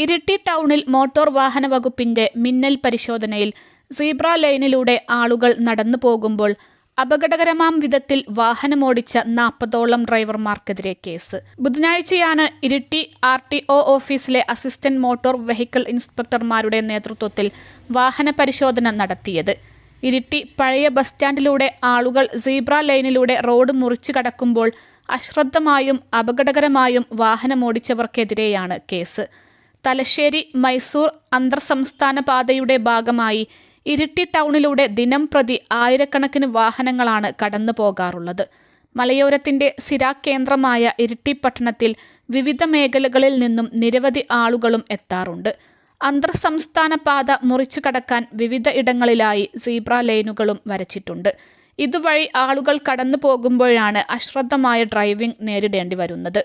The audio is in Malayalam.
ഇരിട്ടി ടൗണിൽ മോട്ടോർ വാഹന വകുപ്പിന്റെ മിന്നൽ പരിശോധനയിൽ സീബ്ര ലൈനിലൂടെ ആളുകൾ നടന്നു പോകുമ്പോൾ അപകടകരമാം വിധത്തിൽ വാഹനമോടിച്ച 40ഓളം ഡ്രൈവർമാർക്കെതിരെ കേസ്. ബുധനാഴ്ചയാണ് ഇരിട്ടി RTO ഓഫീസിലെ അസിസ്റ്റന്റ് മോട്ടോർ വെഹിക്കിൾ ഇൻസ്പെക്ടർമാരുടെ നേതൃത്വത്തിൽ വാഹന പരിശോധന നടത്തിയത്. ഇരിട്ടി പഴയ ബസ് സ്റ്റാൻഡിലൂടെ ആളുകൾ സീബ്ര ലൈനിലൂടെ റോഡ് മുറിച്ചു കടക്കുമ്പോൾ അശ്രദ്ധമായും അപകടകരമായും വാഹനമോടിച്ചവർക്കെതിരെയാണ് കേസ്. തലശ്ശേരി മൈസൂർ അന്തർ സംസ്ഥാന പാതയുടെ ഭാഗമായി ഇരിട്ടി ടൗണിലൂടെ ദിനം പ്രതി ആയിരക്കണക്കിന് വാഹനങ്ങളാണ് കടന്നു പോകാറുള്ളത്. മലയോരത്തിന്റെ സിരാകേന്ദ്രമായ ഇരിട്ടി പട്ടണത്തിൽ വിവിധ മേഖലകളിൽ നിന്നും നിരവധി ആളുകളും എത്താറുണ്ട്. അന്തർ സംസ്ഥാന പാത മുറിച്ചു കടക്കാൻ വിവിധ ഇടങ്ങളിലായി സീബ്ര ലൈനുകളും വരച്ചിട്ടുണ്ട്. ഇതുവഴി ആളുകൾ കടന്നു പോകുമ്പോഴാണ് അശ്രദ്ധമായ ഡ്രൈവിംഗ് നേരിടേണ്ടി വരുന്നത്.